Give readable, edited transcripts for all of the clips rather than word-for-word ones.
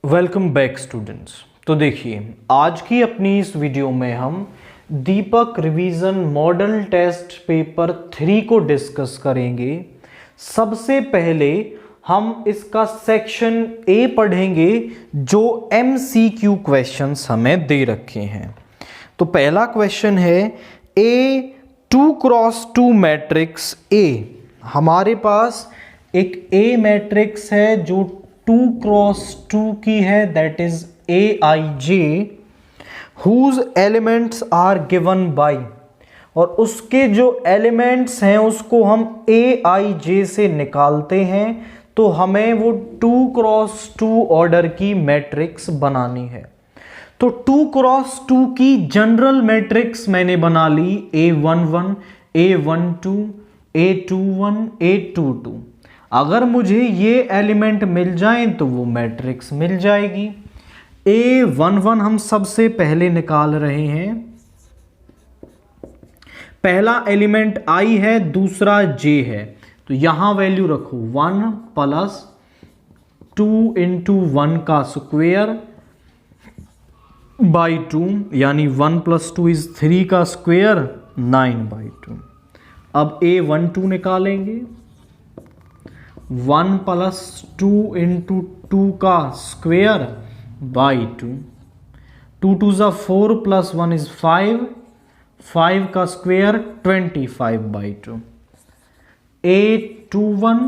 Welcome back students. तो देखिए, आज की अपनी इस वीडियो में हम दीपक रिवीजन मॉडल टेस्ट पेपर 3 को डिस्कस करेंगे। सबसे पहले हम इसका सेक्शन ए पढ़ेंगे जो MCQ क्वेश्चंस हमें दे रखे हैं। तो पहला क्वेश्चन है ए 2x2 मैट्रिक्स ए। हमारे पास एक ए मैट्रिक्स है जो 2x2 की है, that is Aij, whose elements are given by, और उसके जो एलिमेंट्स हैं उसको हम Aij से निकालते हैं। तो हमें वो 2x2 ऑर्डर की मैट्रिक्स बनानी है। तो 2x2 की जनरल मैट्रिक्स मैंने बना ली A11, A12, A21, A22। अगर मुझे ये एलिमेंट मिल जाएं तो वो मैट्रिक्स मिल जाएगी। A11 हम सबसे पहले निकाल रहे हैं। पहला एलिमेंट I है, दूसरा J है, तो यहां वैल्यू रखो 1 प्लस 2 इंटू 1 का स्क्वेयर बाई 2, यानी 1 प्लस 2 इज 3 का स्क्वेयर 9/2। अब A12 निकालेंगे, 1 प्लस 2 इंटू 2 का स्क्वेयर बाई 2, 2 2 ज़ा 4 प्लस 1 इज 5, 5 का स्क्वेयर 25/2। A21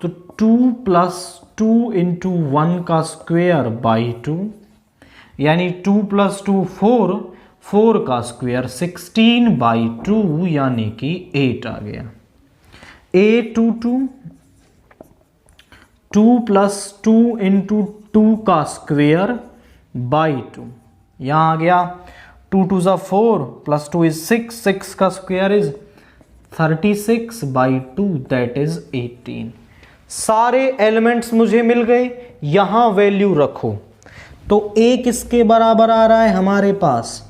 तो 2 प्लस 2 इंटू 1 का स्क्वेयर बाई 2, यानी 2 प्लस 2 4, 4 का स्क्वेयर 16/2, यानी कि 8 आ गया। A22 2 प्लस 2 इंटू 2 का स्क्वेयर बाई 2, यहाँ आ गया 2 2 ज़ा 4 प्लस 2 इज 6, 6 का स्क्वेयर इज 36/2, दैट इज 18। सारे एलिमेंट्स मुझे मिल गए, यहां वैल्यू रखो। तो A किसके बराबर आ रहा है हमारे पास?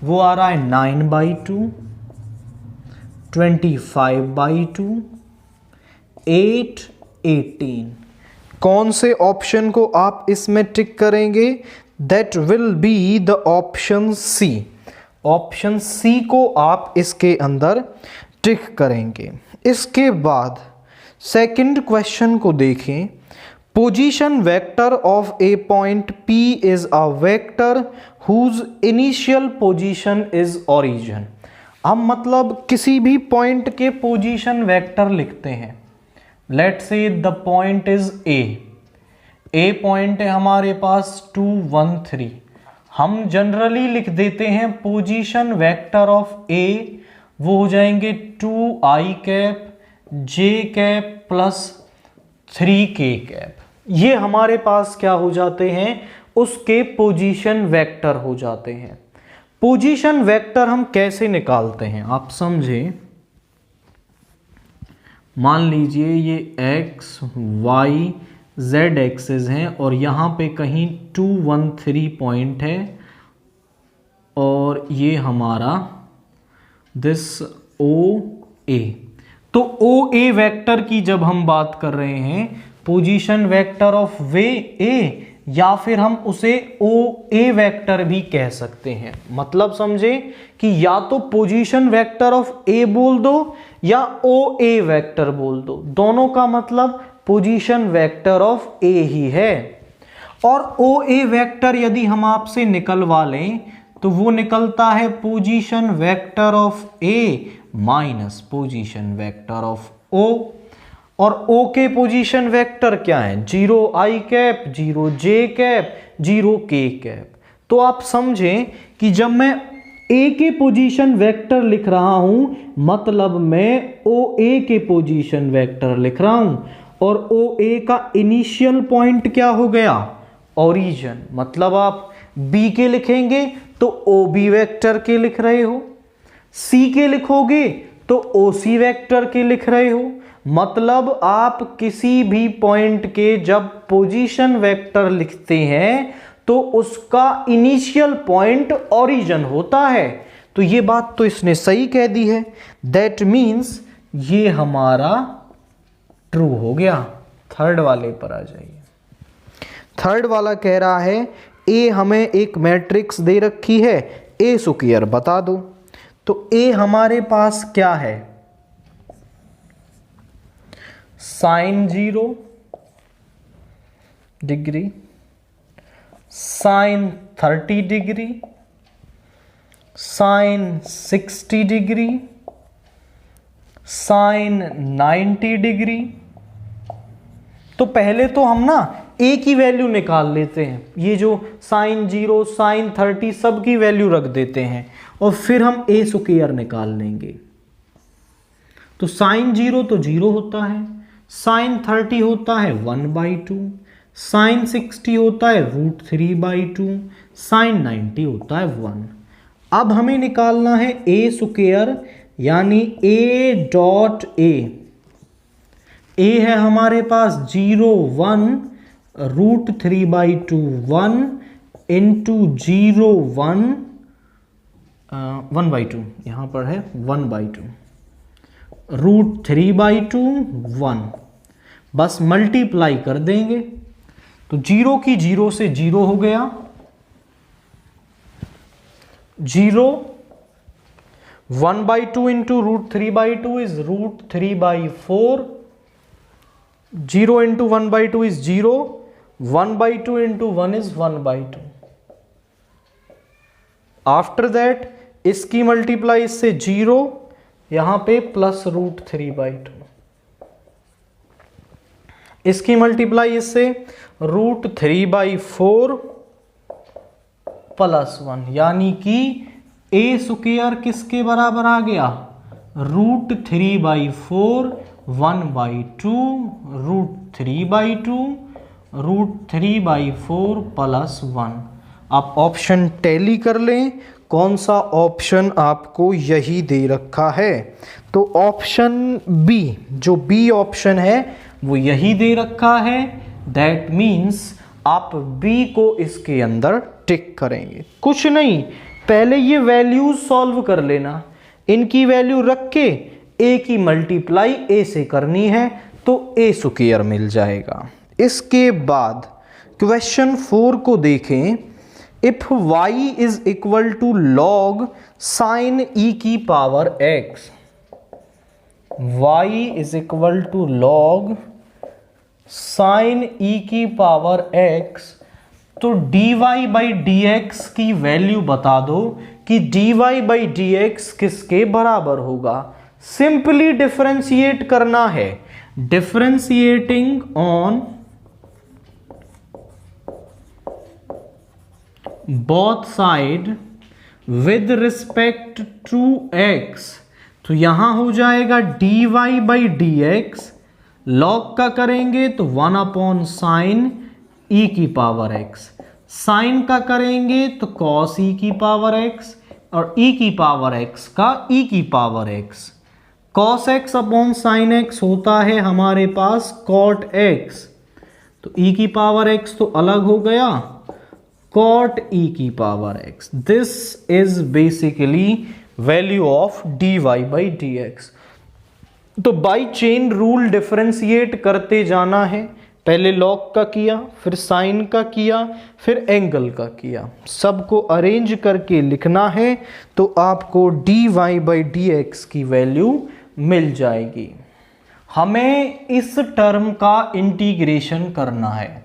वो आ रहा है 9/2, 25/2, 8, 18। कौन से ऑप्शन को आप इसमें टिक करेंगे? That will be the option C. Option C को आप इसके अंदर टिक करेंगे। इसके बाद सेकंड क्वेश्चन को देखें। Position vector of a point P is a vector whose initial position is origin. हम मतलब किसी भी पॉइंट के पोजीशन वेक्टर लिखते हैं। Let's say the point is a point है हमारे पास 2 1 3। हम जनरली लिख देते हैं पोजीशन वेक्टर ऑफ ए, वो हो जाएंगे 2i cap j cap plus 3k cap. ये हमारे पास क्या हो जाते हैं? उसके पोजीशन वेक्टर हो जाते हैं। पोजीशन वेक्टर हम कैसे निकालते हैं आप समझे। मान लीजिए ये x y z एक्सिस हैं और यहाँ पे कहीं 2 1 3 पॉइंट है और ये हमारा दिस OA। तो OA वेक्टर की जब हम बात कर रहे हैं, position vector of way A, या फिर हम उसे OA वेक्टर भी कह सकते हैं। मतलब समझे कि या तो पोजीशन वेक्टर ऑफ A बोल दो या OA वेक्टर बोल दो, दोनों का मतलब पोजीशन वेक्टर ऑफ A ही है। और OA वेक्टर यदि हम आपसे निकलवा लें तो वो निकलता है position vector of A minus position vector of O। और O के पोजीशन वेक्टर क्या है? 0i cap, 0j cap, 0k cap. तो आप समझें कि जब मैं A के पोजीशन वेक्टर लिख रहा हूं, मतलब मैं OA के पोजीशन वेक्टर लिख रहा हूं, और OA का इनिशियल पॉइंट क्या हो गया? ओरिजिन। मतलब आप B के लिखेंगे तो OB वेक्टर के लिख रहे हो, C के लिखोगे तो OC वेक्टर के लिख रहे हो। मतलब आप किसी भी पॉइंट के जब पोजीशन वेक्टर लिखते हैं तो उसका इनिशियल पॉइंट ओरिजिन होता है। तो ये बात तो इसने सही कह दी है। दैट मीन्स ये हमारा ट्रू हो गया। थर्ड वाले पर आ जाइए। थर्ड वाला कह रहा है ए हमें एक मैट्रिक्स दे रखी है, ए स्क्वायर बता दो। तो ए हमारे पास क्या है, sine 0 degree, sine 30 degree, sine 60 degree, sine 90 degree. तो पहले तो हम ना ए की वैल्यू निकाल लेते हैं, ये जो साइन 0 साइन 30 सब की वैल्यू रख देते हैं और फिर हम ए स्क्वायर निकाल लेंगे। तो साइन 0 तो 0 होता है, साइन 30 होता है 1/2, साइन 60 होता है √3/2, साइन 90 होता है 1। अब हमें निकालना है ए स्क्वायर, यानी ए डॉट ए है हमारे पास 0 1 √3/2 1 इंटू 0 1 1/2, यहां पर है 1/2, √3/2 1, बस मल्टीप्लाई कर देंगे। तो 0 की 0 से 0 हो गया, 0 1/2 into √3/2 is √3/4, 0 into 1/2 is 0, 1/2 into 1 is 1/2। After that इसकी मल्टीप्लाई इससे 0, यहां पे प्लस √3/2, इसकी मल्टीप्लाई इससे √3/4 प्लस 1, यानी कि ए स्क्वायर किसके बराबर आ गया, √3/4 1/2 √3/2 √3/4 प्लस 1। आप ऑप्शन टैली कर लें, कौन सा ऑप्शन आपको यही दे रखा है। तो ऑप्शन बी, जो बी ऑप्शन है वो यही दे रखा है। दैट मीन्स आप बी को इसके अंदर टिक करेंगे। कुछ नहीं, पहले ये वैल्यूज सॉल्व कर लेना, इनकी वैल्यू रख के ए की मल्टीप्लाई ए से करनी है तो ए स्क्वायर मिल जाएगा। इसके बाद क्वेश्चन 4 को देखें। If y is equal to log sine e की power x, y is equal to log sine e की पावर x, तो dy/dx की वैल्यू बता दो कि dy/dx किसके बराबर होगा। सिंपली डिफरेंशिएट करना है, differentiating on both side with respect to x, तो यहां हो जाएगा dy/dx, log का करेंगे तो 1/sin e की पावर x, साइन का करेंगे तो cos e की पावर x, और e की पावर x का e की power x। cos x/sin x होता है हमारे पास cot x, तो e की पावर x तो अलग हो गया, cot e की power x। This is basically value of dy/dx। तो बाई चेन रूल डिफरेंशिएट करते जाना है, पहले log का किया, फिर साइन का किया, फिर एंगल का किया, सबको अरेंज करके लिखना है तो आपको dy/dx की वैल्यू मिल जाएगी। हमें इस टर्म का इंटीग्रेशन करना है।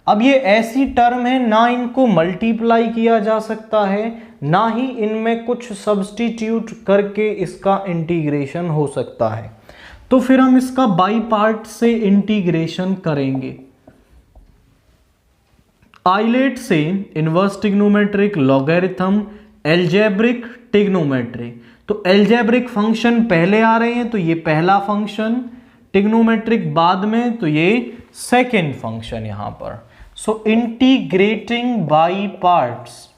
अब ये ऐसी टर्म है ना इनको मल्टीप्लाई किया जा सकता है, ना ही इनमें कुछ सब्स्टिट्यूट करके इसका इंटीग्रेशन हो सकता है। तो फिर हम इसका बाई पार्ट से इंटीग्रेशन करेंगे। आइलेट से inverse trigonometric, logarithm, algebraic, trigonometric. तो एल्जेब्रिक फंक्शन पहले आ रहे हैं तो ये पहला फंक्शन, ट्रिग्नोमेट्रिक बाद में तो ये सेकेंड फंक्शन यहां पर। So integrating by parts,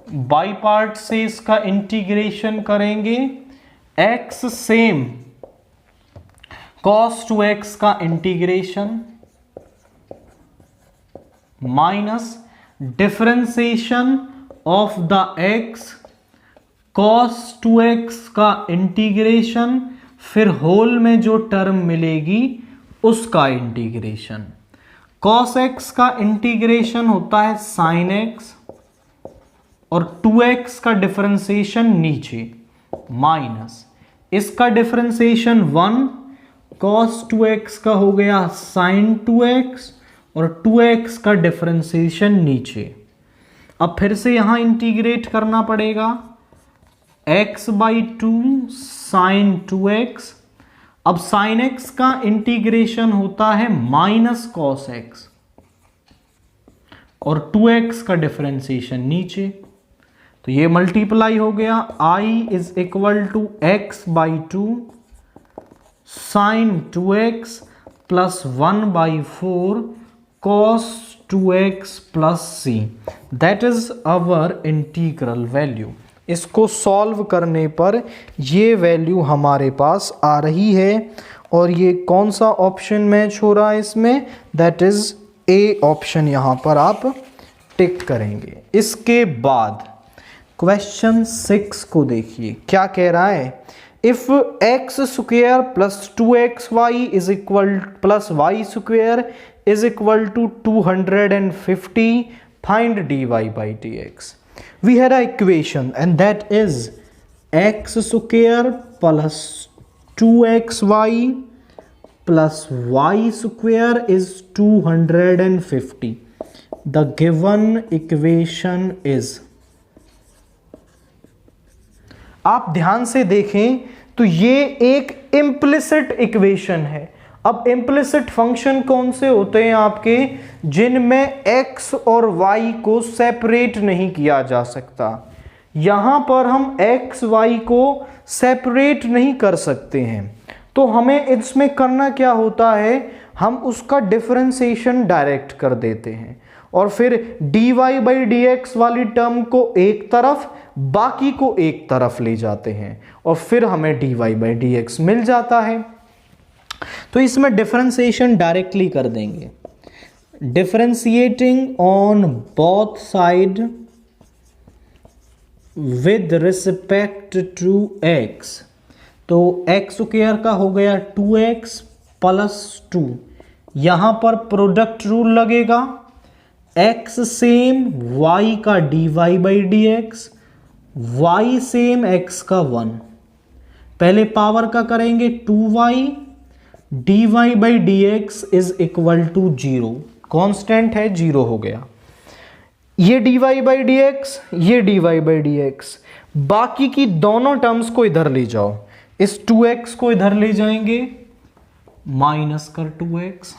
by part से इसका इंटीग्रेशन करेंगे। x सेम cos 2x का integration minus differentiation of the x cos 2x का इंटीग्रेशन, फिर होल में जो टर्म मिलेगी उसका इंटीग्रेशन। cos x का इंटीग्रेशन होता है sin x और 2x का डिफरेंशिएशन नीचे माइनस इसका डिफरेंशिएशन 1 cos 2x का हो गया sin 2x और 2x का डिफरेंशिएशन नीचे। अब फिर से यहां इंटीग्रेट करना पड़ेगा x बाई 2 sin 2x। अब sin x का इंटीग्रेशन होता है माइनस cos x और 2x का डिफरेंशिएशन नीचे, तो ये मल्टीप्लाई हो गया। I is equal to x by 2 sine 2x plus 1 by 4 cos 2x plus c, that is our integral value. इसको सॉल्व करने पर ये वैल्यू हमारे पास आ रही है और ये कौन सा ऑप्शन मैच हो रहा है इसमें, दैट इज ए ऑप्शन यहां पर आप टिक करेंगे। इसके बाद क्वेश्चन 6 को देखिए क्या कह रहा है। If x square plus 2xy is equal plus y square is equal to 250, find dy by dx। We had an equation and that is x square plus 2xy plus y square is 250. The given equation is, आप ध्यान से देखें तो ये एक implicit equation है। अब implicit function कौन से होते हैं आपके, जिनमें x और y को सेपरेट नहीं किया जा सकता। यहां पर हम x y को सेपरेट नहीं कर सकते हैं, तो हमें इसमें करना क्या होता है, हम उसका डिफरेंशिएशन डायरेक्ट कर देते हैं और फिर dy बाई dx वाली टर्म को एक तरफ बाकी को एक तरफ ले जाते हैं और फिर हमें dy बाई dx मिल जाता है। तो इसमें डिफरेंशिएशन डायरेक्टली कर देंगे। Differentiating on both side with respect to x, तो x स्क्वायर का हो गया 2x प्लस 2, यहां पर प्रोडक्ट रूल लगेगा। x सेम y का dy by dx, y same x का 1, पहले पावर का करेंगे 2y, dy by dx is equal to 0, constant है 0 हो गया। ये dy बाई dx, ये dy बाई dx, बाकी की दोनों टर्म्स को इधर ले जाओ। इस 2x को इधर ले जाएंगे माइनस कर 2x,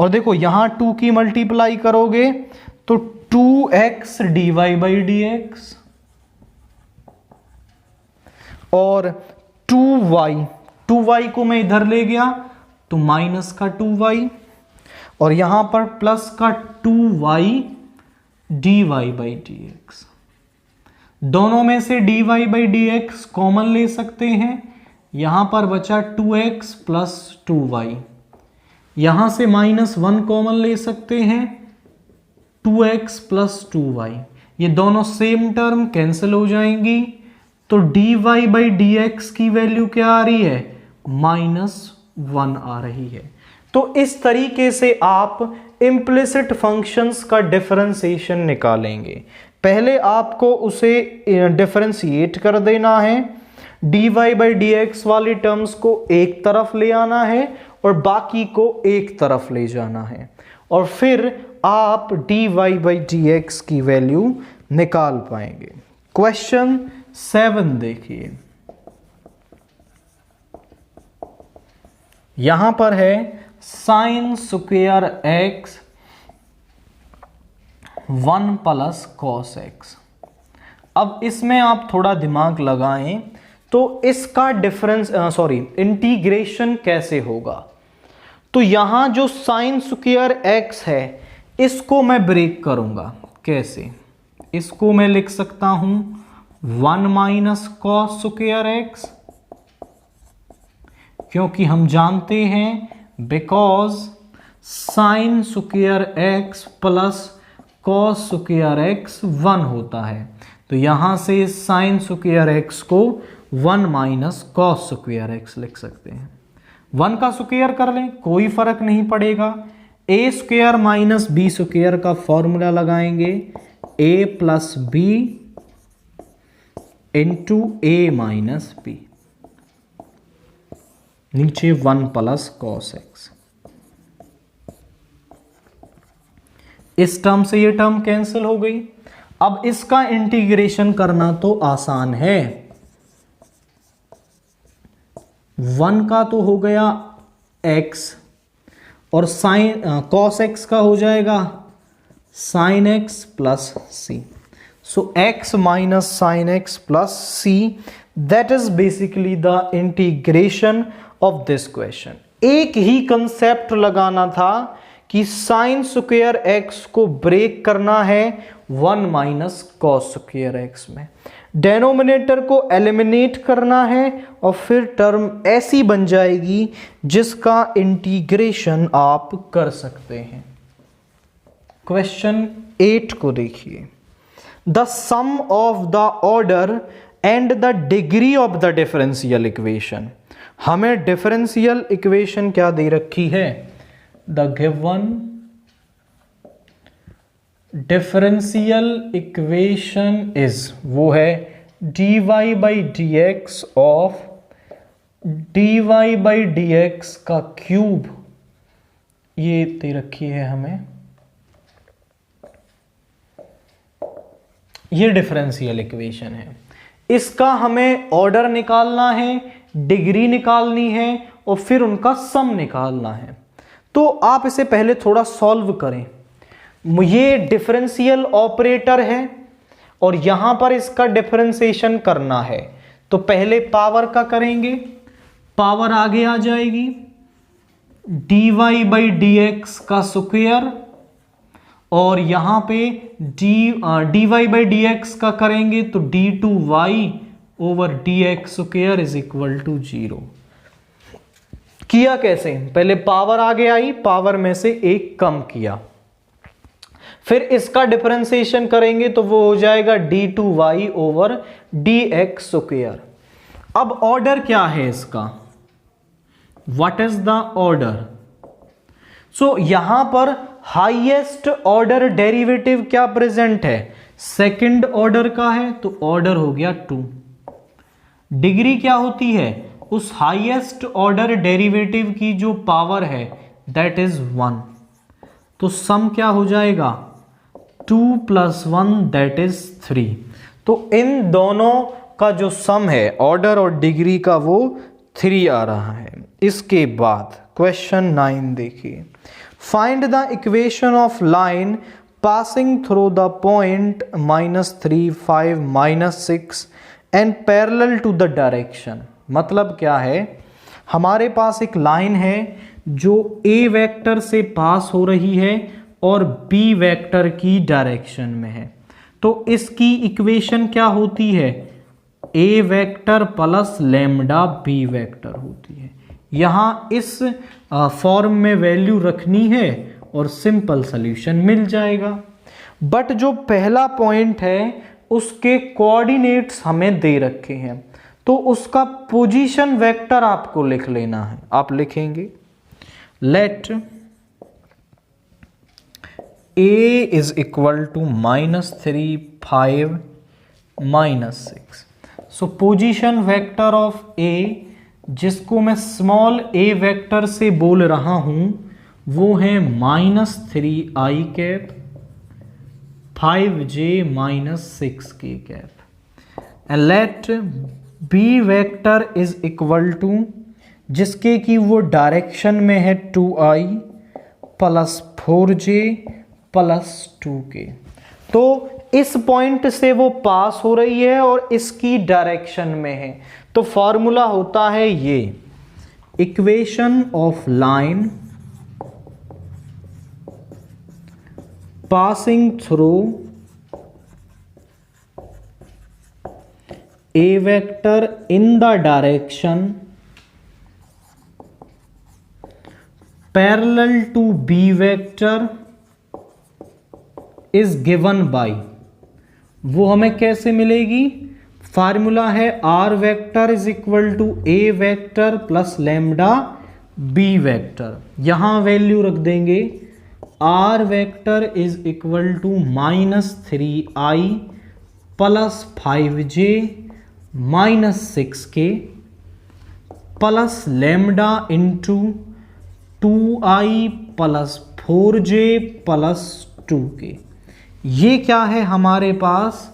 और देखो यहां 2 की मल्टीप्लाई करोगे तो 2x dy बाई dx और 2y को मैं इधर ले गया तो माइनस का 2y और यहां पर प्लस का 2y dy बाई dx। दोनों में से dy बाई dx कॉमन ले सकते हैं, यहां पर बचा 2x प्लस 2y, यहां से -1 कॉमन ले सकते हैं 2x प्लस 2y, ये दोनों सेम टर्म कैंसिल हो जाएंगी, तो dy बाई dx की वैल्यू क्या आ रही है, -1 आ रही है। तो इस तरीके से आप इम्प्लिसिट फंक्शंस का डिफरेंशिएशन निकालेंगे। पहले आपको उसे डिफरेंशिएट कर देना है, dy बाई dx वाली टर्म्स को एक तरफ ले आना है और बाकी को एक तरफ ले जाना है, और फिर आप dy बाई dx की वैल्यू निकाल पाएंगे। क्वेश्चन 7 देखिए, यहां पर है sine square x 1 plus cos x। अब इसमें आप थोड़ा दिमाग लगाएं तो इसका इंटीग्रेशन कैसे होगा। तो यहां जो साइन स्क्वेयर x है इसको मैं ब्रेक करूंगा, कैसे, इसको मैं लिख सकता हूं 1 माइनस कॉस स्क्वेयर x, क्योंकि हम जानते हैं because sine square x plus cos square x 1 होता है, तो यहां से साइन स्क्वेयर x को 1 माइनस कॉस स्क्वेयर x लिख सकते हैं। 1 का स्क्वायर कर लें, कोई फर्क नहीं पड़ेगा। ए स्क्वायर माइनस बी स्क्वायर का फॉर्मूला लगाएंगे, ए प्लस बी इंटू ए माइनस बी, नीचे 1 प्लस कॉस एक्स। इस टर्म से ये टर्म कैंसिल हो गई। अब इसका इंटीग्रेशन करना तो आसान है। 1 का तो हो गया x और साइन कॉस एक्स का हो जाएगा sine x plus C. So x minus sine x plus C, that is basically the integration of this question. एक ही कंसेप्ट लगाना था कि साइन स्क्वायर एक्स को ब्रेक करना है 1 माइनस कॉस स्क्वायर एक्स में, डेनोमिनेटर को एलिमिनेट करना है और फिर टर्म ऐसी बन जाएगी जिसका इंटीग्रेशन आप कर सकते हैं। क्वेश्चन 8 को देखिए। The sum of the order and the degree of the differential equation. हमें डिफरेंशियल इक्वेशन क्या दे रखी है? The given differential equation is, वो है dy by dx of dy by dx का क्यूब, ये दे रखी है हमें। ये डिफरेंशियल इक्वेशन है, इसका हमें ऑर्डर निकालना है, डिग्री निकालनी है और फिर उनका सम निकालना है। तो आप इसे पहले थोड़ा सॉल्व करें। ये डिफरेंशियल ऑपरेटर है और यहां पर इसका डिफरेंशिएशन करना है, तो पहले पावर का करेंगे, पावर आगे आ जाएगी dy बाई dx का स्क्वायर, और यहां पे dy बाई dx का करेंगे तो d2y over dx square is equal to 0। किया कैसे? पहले पावर आगे आई, पावर में से एक कम किया, फिर इसका डिफरेंशिएशन करेंगे तो वो हो जाएगा d2y ओवर dx स्क्वायर। अब ऑर्डर क्या है इसका? What is the order? So यहां पर हाईएस्ट ऑर्डर डेरिवेटिव क्या प्रेजेंट है? सेकंड ऑर्डर का है, तो ऑर्डर हो गया 2। डिग्री क्या होती है? उस हाईएस्ट ऑर्डर डेरिवेटिव की जो पावर है दैट इज 1। तो सम क्या हो जाएगा? 2 प्लस 1 दैट इज 3। तो इन दोनों का जो सम है ऑर्डर और डिग्री का वो 3 आ रहा है। इसके बाद क्वेश्चन 9 देखिए। Find the equation of line passing through the point -3, 5, -6 and parallel to the direction. मतलब क्या है? हमारे पास एक लाइन है जो a वेक्टर से पास हो रही है और b वेक्टर की डायरेक्शन में है, तो इसकी इक्वेशन क्या होती है? a vector plus lambda b vector होती है। यहां इस फॉर्म में वैल्यू रखनी है और सिंपल सॉल्यूशन मिल जाएगा। बट जो पहला पॉइंट है उसके कोऑर्डिनेट्स हमें दे रखे हैं, तो उसका पोजीशन वेक्टर आपको लिख लेना है। आप लिखेंगे let a is equal to -3, 5, -6। So position vector of a, जिसको मैं स्मॉल a वेक्टर से बोल रहा हूं, वो है -3i cap 5j -6k cap. And let b vector is equal to, जिसके की वो डायरेक्शन में है 2i plus 4j plus 2k। तो इस पॉइंट से वो पास हो रही है और इसकी डायरेक्शन में है, तो फॉर्मूला होता है ये, equation of line passing through a vector in the direction parallel to b vector is given by, वो हमें कैसे मिलेगी? फार्मूला है r vector is equal to a vector plus lambda B vector, यहाँ वैल्यू रख देंगे R vector is equal to -3i plus 5j -6k plus lambda into 2i plus 4j plus 2k। ये क्या है हमारे पास,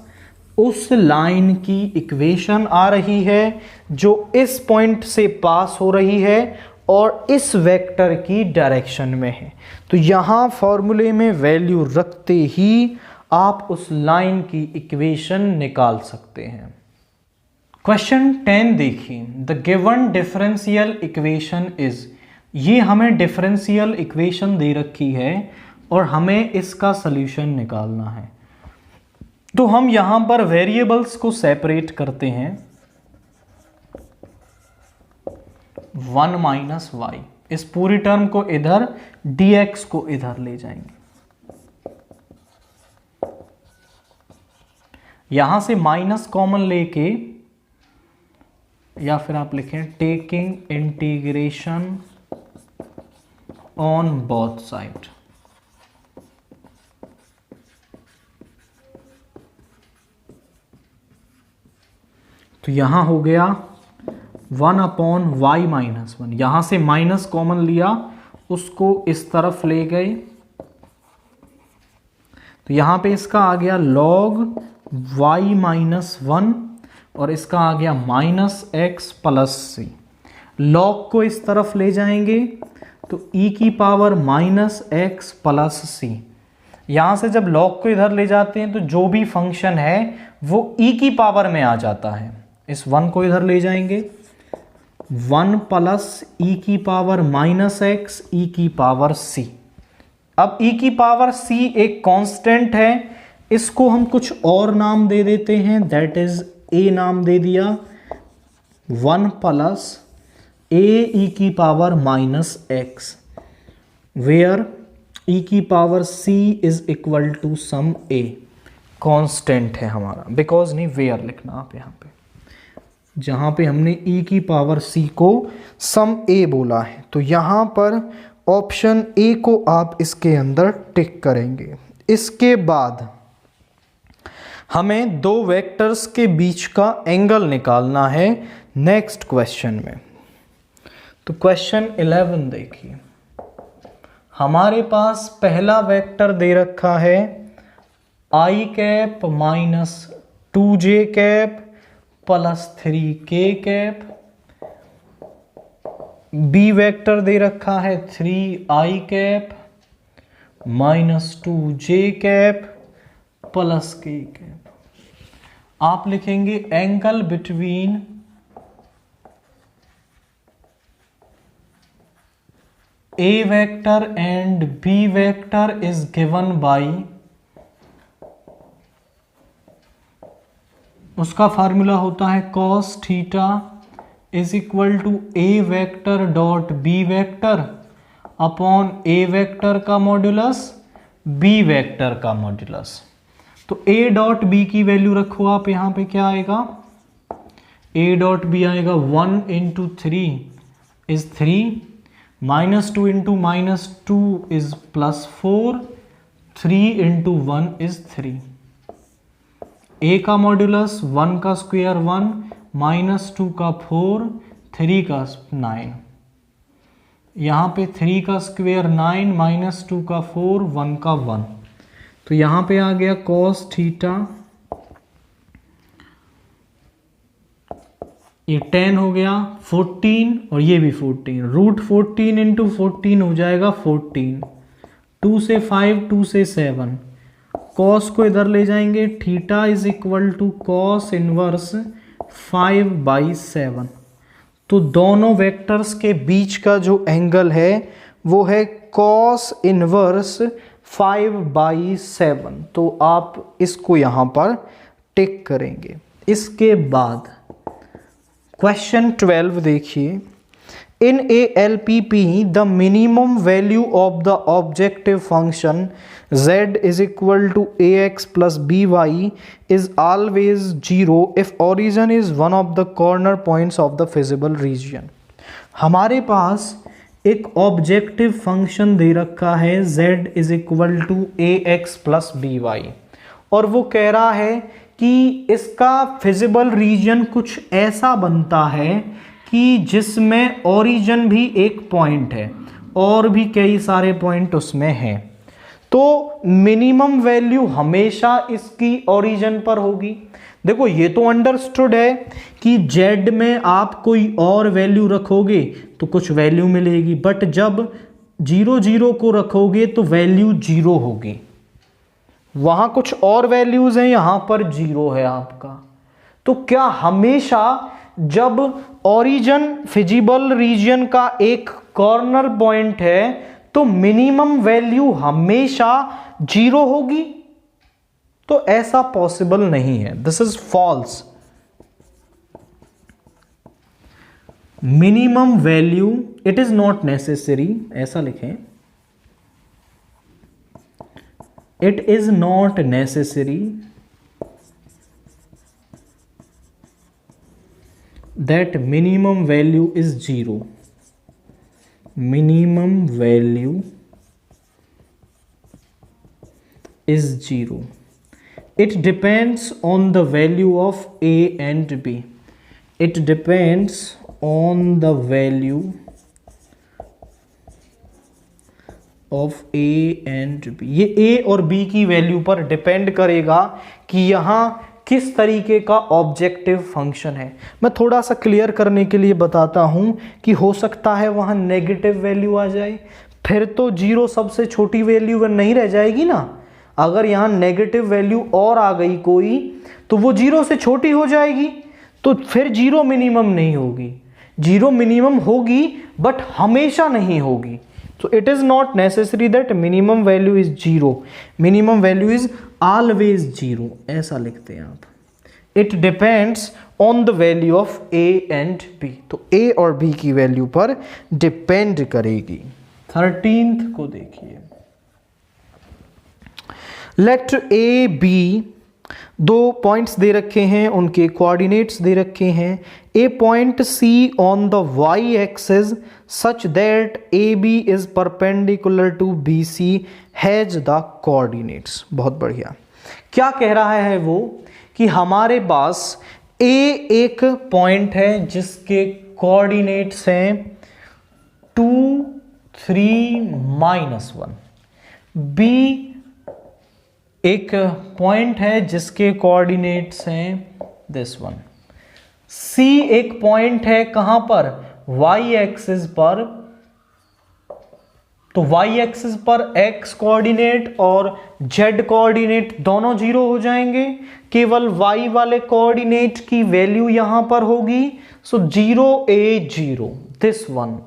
उस लाइन की इक्वेशन आ रही है जो इस पॉइंट से पास हो रही है और इस वेक्टर की डायरेक्शन में है। तो यहाँ फॉर्मूले में वैल्यू रखते ही आप उस लाइन की इक्वेशन निकाल सकते हैं। क्वेश्चन 10 देखिए, the given differential equation is, ये हमें डिफरेंशियल इक्वेशन दे रखी है और हमें इसका सॉल्यूशन निकालना है। तो हम यहां पर वेरिएबल्स को सेपरेट करते हैं, 1 माइनस वाई, इस पूरी टर्म को इधर, dx को इधर ले जाएंगे। यहां से माइनस कॉमन लेके, या फिर आप लिखें taking integration on both side. तो यहां हो गया 1/y माइनस 1, यहां से माइनस कॉमन लिया, उसको इस तरफ ले गए, तो यहां पे इसका आ गया log y माइनस 1 और इसका आ गया -x प्लस c। log को इस तरफ ले जाएंगे तो e की पावर -x प्लस c। यहां से जब log को इधर ले जाते हैं तो जो भी फंक्शन है वो e की पावर में आ जाता है। इस 1 को इधर ले जाएंगे, 1 प्लस e की पावर -x e की पावर c। अब e की पावर c एक कांस्टेंट है, इसको हम कुछ और नाम दे देते हैं, दैट इज a नाम दे दिया, 1 प्लस a e की पावर -x, वेयर e की power c is equal to some a, constant है हमारा, बिकॉज नहीं वेयर लिखना आप यहां पे, जहां पे हमने e की पावर c को सम a बोला है। तो यहां पर ऑप्शन ए को आप इसके अंदर टिक करेंगे। इसके बाद हमें दो वेक्टर्स के बीच का एंगल निकालना है नेक्स्ट क्वेश्चन में। तो क्वेश्चन 11 देखिए, हमारे पास पहला वेक्टर दे रखा है i cap minus 2j cap plus 3k cap, B vector दे रखा है 3i cap minus 2j cap plus k cap. आप लिखेंगे angle between a vector and b vector is given by, उसका फार्मूला होता है cos theta is equal to a vector dot b vector upon a vector का modulus b vector का modulus. तो a dot b की value रखो आप, यहां पे क्या आएगा, a डॉट b आएगा 1 into 3 is 3, -2 into -2 is +4, 3 into 1 is 3। a का मॉड्यूलस 1 का स्क्वायर 1, -2 का 4, 3 का 9, यहाँ पे 3 का स्क्वायर 9, -2 का 4, 1 का 1। तो यहाँ पे आ गया cos थीटा, ये 10 हो गया 14 और ये भी 14, √14 इंटू 14 हो जाएगा 14, 2 से 5, 2 से 7, cos को इधर ले जाएंगे, theta is equal to cos inverse 5/7। तो दोनों वेक्टर्स के बीच का जो एंगल है वो है cos इनवर्स 5/7। तो आप इसको यहां पर टिक करेंगे। इसके बाद क्वेश्चन 12 देखिए, इन ए LPP the minimum value of the objective function z is equal to ax plus by is always 0 if origin is one of the corner points of the feasible region। हमारे पास एक ऑब्जेक्टिव फंक्शन दे रखा है z is equal to ax plus by, और वो कह रहा है कि इसका फिजिबल रीजन कुछ ऐसा बनता है कि जिसमें ओरिजिन भी एक पॉइंट है और भी कई सारे पॉइंट उसमें हैं। तो मिनिमम वैल्यू हमेशा इसकी ओरिजिन पर होगी। देखो ये तो अंडरस्टूड है कि z में आप कोई और वैल्यू रखोगे तो कुछ वैल्यू मिलेगी, बट जब 0 0 को रखोगे तो वैल्यू 0 होगी। वहां कुछ और वैल्यूज हैं, यहां पर 0 है आपका। तो क्या हमेशा जब ओरिजिन फिजिबल रीजन का एक कॉर्नर पॉइंट है तो मिनिमम वैल्यू हमेशा 0 होगी? तो ऐसा पॉसिबल नहीं है, this is false. Minimum value it is not necessary, ऐसा लिखें, it is not necessary that minimum value is 0। minimum value is 0. It depends on the value of a and b. It depends on the value of a and b. ये a और b की value पर depend करेगा कि यहाँ किस तरीके का ऑब्जेक्टिव फंक्शन है। मैं थोड़ा सा क्लियर करने के लिए बताता हूं कि हो सकता है वहां नेगेटिव वैल्यू आ जाए, फिर तो 0 सबसे छोटी वैल्यू नहीं रह जाएगी ना। अगर यहां नेगेटिव वैल्यू और आ गई कोई तो वो 0 से छोटी हो जाएगी, तो फिर 0 मिनिमम नहीं होगी। 0 मिनिमम होगी बट हमेशा नहीं होगी। So it is not necessary that minimum value is 0. Minimum value is always 0. ऐसा लिखते हैं आप। It depends on the value of a and b. तो a और b की वैल्यू पर डिपेंड करेगी। 13th को देखिए। Let a b, दो पॉइंट्स दे रखे हैं, उनके कोऑर्डिनेट्स दे रखे हैं। ए point C on the y axis such that AB is perpendicular to BC has the coordinates। बहुत बढ़िया। क्या कह रहा है वो कि हमारे पास A एक पॉइंट है जिसके कोऑर्डिनेट्स हैं 2 3 -1। B एक पॉइंट है जिसके कोऑर्डिनेट्स हैं दिस वन। C एक पॉइंट है कहां पर? y एक्सिस पर। तो y एक्सिस पर x कोऑर्डिनेट और z कोऑर्डिनेट दोनों 0 हो जाएंगे, केवल y वाले कोऑर्डिनेट की वैल्यू यहां पर होगी। So 0 a 0 this one.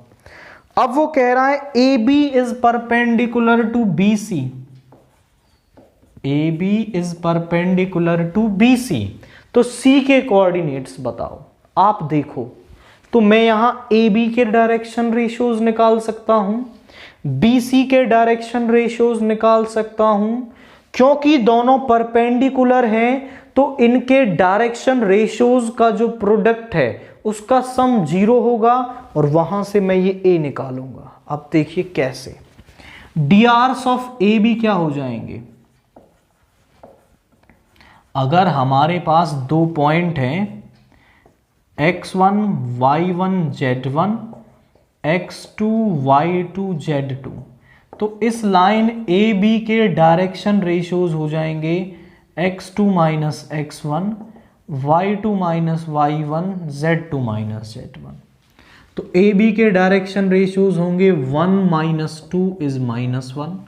अब वो कह रहा है AB is perpendicular to BC। AB is perpendicular to BC। तो C के कोऑर्डिनेट्स बताओ। आप देखो तो मैं यहां AB के डायरेक्शन रेशियोज निकाल सकता हूं, BC के डायरेक्शन रेशियोज निकाल सकता हूं। क्योंकि दोनों परपेंडिकुलर हैं तो इनके डायरेक्शन रेशियोज का जो प्रोडक्ट है उसका सम 0 होगा और वहां से मैं ये A निकालूंगा। अब देखिए कैसे। DRs ऑफ AB क्या हो जाएंगे? अगर हमारे पास दो पॉइंट हैं x1 y1 z1 x2 y2 z2, तो इस लाइन AB के डायरेक्शन रेशियोज हो जाएंगे x2 minus x1 y2 minus y1 z2 minus z1। तो AB के डायरेक्शन रेशियोज होंगे 1 minus 2 is -1,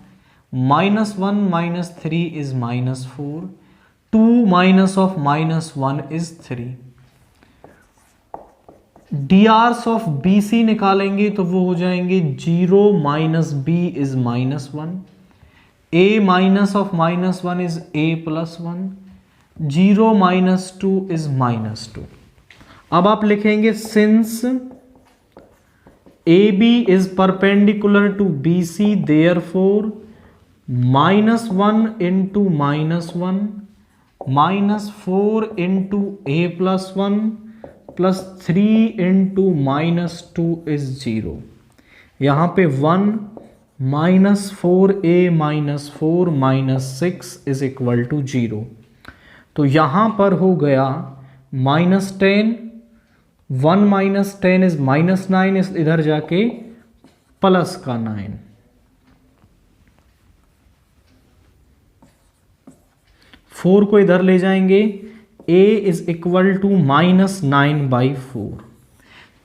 -1 minus 3 is -4, 2 minus of -1 is 3। DRs of BC निकालेंगे तो वो हो जाएंगे 0 minus b is -1, A minus of -1 is A plus 1, 0 minus 2 is -2। अब आप लिखेंगे since AB is perpendicular to BC therefore -1 into -1 -4 into A plus 1 plus 3 into -2 is 0। यहाँ पे 1 -4a -4 -6 इज इक्वल टू 0। तो यहाँ पर हो गया -10, 1 - 10 इज -9, इस इधर जाके प्लस का 9। फोर को इधर ले जाएंगे, a इज इक्वल टू -9/4।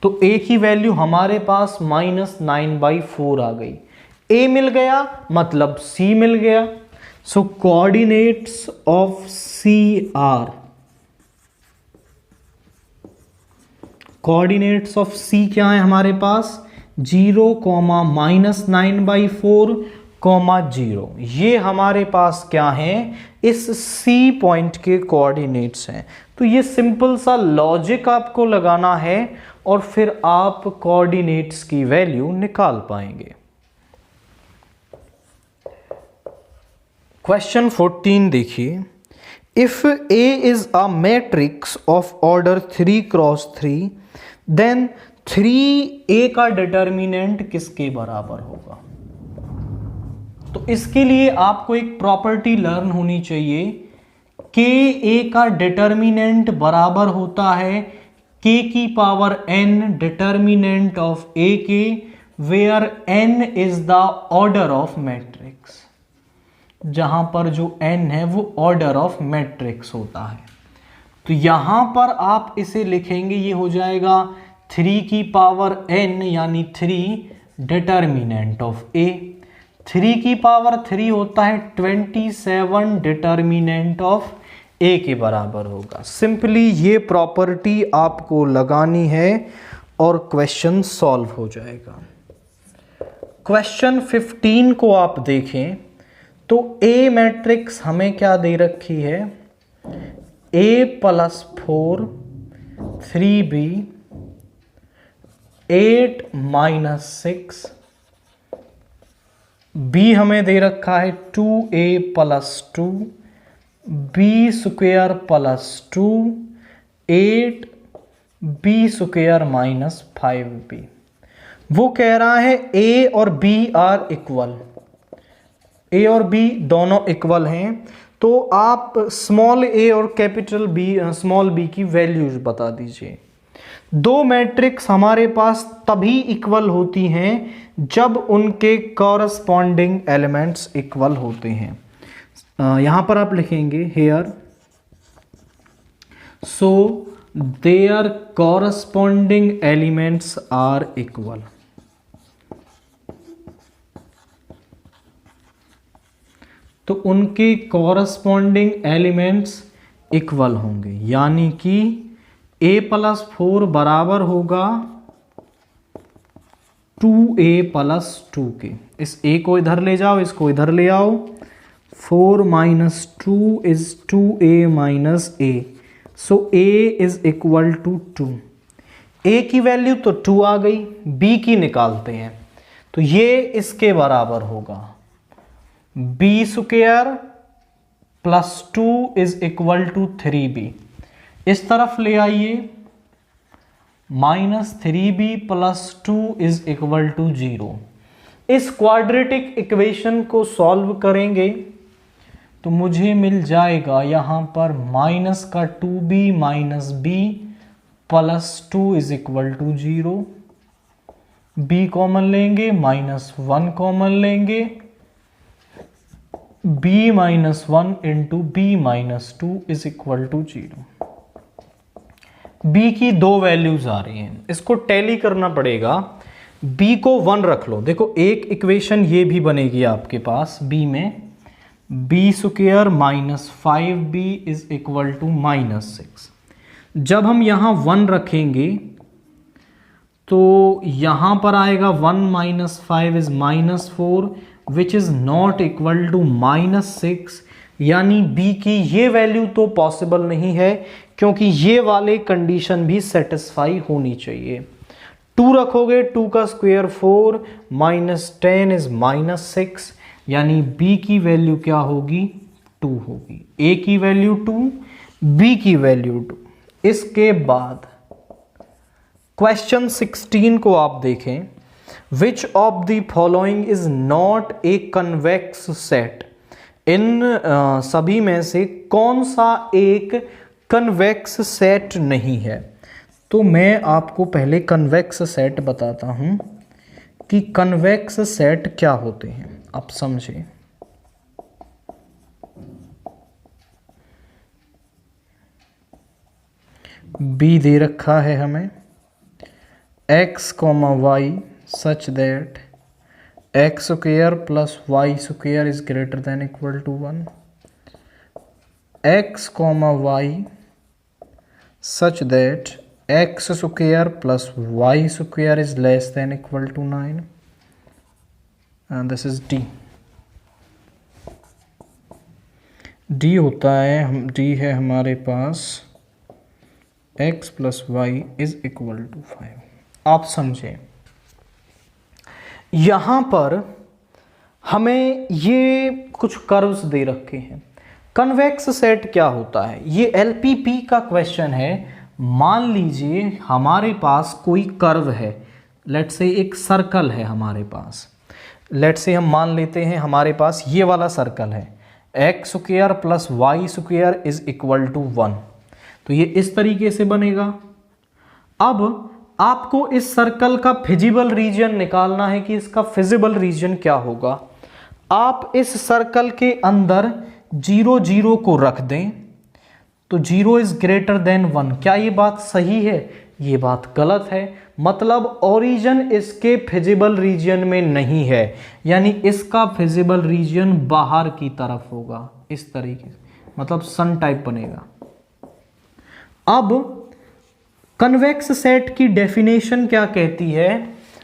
तो a की वैल्यू हमारे पास -9/4 आ गई। a मिल गया मतलब c मिल गया। So coordinates of c are, coordinates of c क्या है हमारे पास 0, -9/4, 0। ये हमारे पास क्या है, इस C पॉइंट के कोऑर्डिनेट्स हैं। तो ये सिंपल सा लॉजिक आपको लगाना है और फिर आप कोऑर्डिनेट्स की वैल्यू निकाल पाएंगे। क्वेश्चन 14 देखिए, if A is a matrix of order 3x3 then 3A का डिटर्मिनेंट किसके बराबर होगा। तो इसके लिए आपको एक प्रॉपर्टी लर्न होनी चाहिए कि A का डिटर्मिनेंट बराबर होता है k की power n determinant of A के, where n is the order of matrix. जहां पर जो n है वो ऑर्डर ऑफ मैट्रिक्स होता है। तो यहां पर आप इसे लिखेंगे, ये हो जाएगा 3 की पावर n यानी 3 डिटर्मिनेंट ऑफ A। 3 की पावर 3 होता है 27 डिटर्मिनेंट ऑफ A के बराबर होगा। सिंपली ये प्रॉपर्टी आपको लगानी है और क्वेश्चन सॉल्व हो जाएगा। क्वेश्चन 15 को आप देखें तो A मैट्रिक्स हमें क्या दे रखी है, A + 4 3B 8 - 6, B हमें दे रखा है 2A + 2 B² + 2 8 B² - 5B। वो कह रहा है A और B आर इक्वल, A और B दोनों इक्वल हैं। तो आप स्मॉल a और कैपिटल B स्मॉल b की वैल्यूज बता दीजिए। दो मैट्रिक्स हमारे पास तभी इक्वल होती हैं जब उनके कॉरस्पॉन्डिंग एलिमेंट्स इक्वल होते हैं। यहां पर आप लिखेंगे here, so there corresponding elements are equal. तो उनके कॉरस्पॉन्डिंग एलिमेंट्स इक्वल होंगे, यानी कि A + 4 बराबर होगा 2A + 2 के। इस A को इधर ले जाओ, इसको इधर ले आओ। 4 - 2 is 2A - A। So A is equal to 2। A की वैल्यू तो 2 आ गई, B की निकालते हैं। तो ये इसके बराबर होगा B² + 2 is equal to 3B। इस तरफ ले आइए, -3B + 2 इज इक्वल टू 0। इस क्वाड्रेटिक इक्वेशन को सॉल्व करेंगे तो मुझे मिल जाएगा यहां पर -2B - B + 2 is equal to 0। B common लेंगे, -1 कॉमन लेंगे, B - 1 × B - 2 is equal to 0। B की दो वैल्यूज आ रही हैं, इसको टैली करना पड़ेगा। B को 1 रख लो। देखो एक इक्वेशन ये भी बनेगी आपके पास B में, B² - 5B is equal to -6। जब हम यहां 1 रखेंगे तो यहां पर आएगा 1 - 5 is -4 which is not equal to -6, यानी B की ये वैल्यू तो पॉसिबल नहीं है, क्योंकि ये वाले कंडीशन भी सेटिस्फाई होनी चाहिए। 2 रखोगे, 2 का स्क्वायर 4 -10 इज -6, यानी B की वैल्यू क्या होगी 2 होगी। A की वैल्यू 2, B की वैल्यू 2। इसके बाद क्वेश्चन 16 को आप देखें which of the following is not a convex set, इन सभी में से कौन सा एक कन्वेक्स सेट नहीं है। तो मैं आपको पहले कन्वेक्स सेट बताता हूं कि कन्वेक्स सेट क्या होते हैं, आप समझे। बी दे रखा है हमें x, y such that x square plus y square is greater than equal to 1, x, y such that x square plus y square is less than equal to 9, and this is D। D होता है, D है हमारे पास x plus Y is equal to 5। आप समझे, यहां पर हमें ये कुछ कर्व्स दे रखे हैं। कन्वेक्स सेट क्या होता है, ये एलपीपी का क्वेश्चन है। मान लीजिए हमारे पास कोई कर्व है, लेट्स से एक सर्कल है हमारे पास, लेट्स से हम मान लेते हैं हमारे पास ये वाला सर्कल है, X square plus Y square is equal to 1। तो ये इस तरीके से बनेगा। अब आपको इस सर्कल का फिजिबल रीजन निकालना है कि इसका फिजिबल रीजन क्या होगा। आप इस सर्कल के अंदर 0 0 को रख दें तो 0 इज ग्रेटर देन 1। क्या ये बात सही है? ये बात गलत है। मतलब ओरिजिन इसके फिजिबल रीजन में नहीं है, यानी इसका फिजिबल रीजन बाहर की तरफ होगा, इस तरीके से, मतलब सन टाइप बनेगा। अब कन्वेक्स सेट की डेफिनेशन क्या कहती है?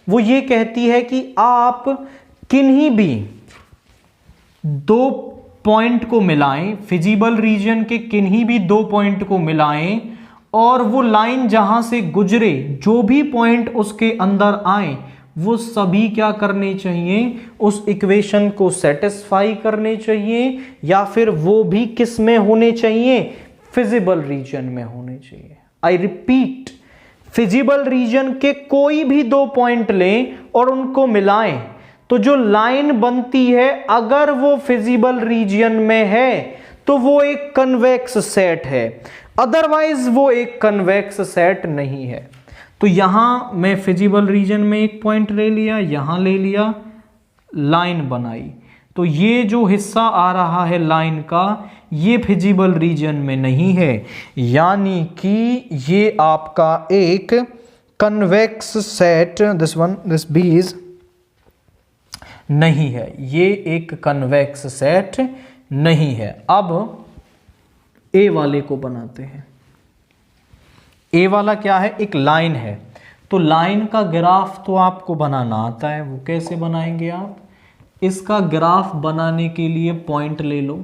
वो ये कहती है कि आप किन्हीं भी दो पॉइंट को मिलाएं, फिजिबल रीजन के किन्हीं भी दो पॉइंट को मिलाएं और वो लाइन जहां से गुजरे, जो भी पॉइंट उसके अंदर आए, वो सभी क्या करने चाहिए? उस इक्वेशन को सेटिस्फाई करने चाहिए, या फिर वो भी किस में होने चाहिए? फिजिबल रीजन में होने चाहिए। आई रिपीट, फिजिबल रीजन के कोई भी दो पॉइंट लें और उनको मिलाएं तो जो लाइन बनती है, अगर वो फिजिबल रीजन में है तो वो एक कन्वेक्स सेट है, अदरवाइज वो एक कन्वेक्स सेट नहीं है। तो यहां मैं फिजिबल रीजन में एक पॉइंट ले लिया, यहां ले लिया, लाइन बनाई, तो ये जो हिस्सा आ रहा है लाइन का, ये फिजिबल रीजन में नहीं है, यानी कि ये आपका एक convex set, this B is नहीं है, ये एक कन्वेक्स सेट नहीं है। अब ए वाले को बनाते हैं। ए वाला क्या है? एक लाइन है। तो लाइन का ग्राफ तो आपको बनाना आता है, वो कैसे बनाएंगे आप? इसका ग्राफ बनाने के लिए पॉइंट ले लो,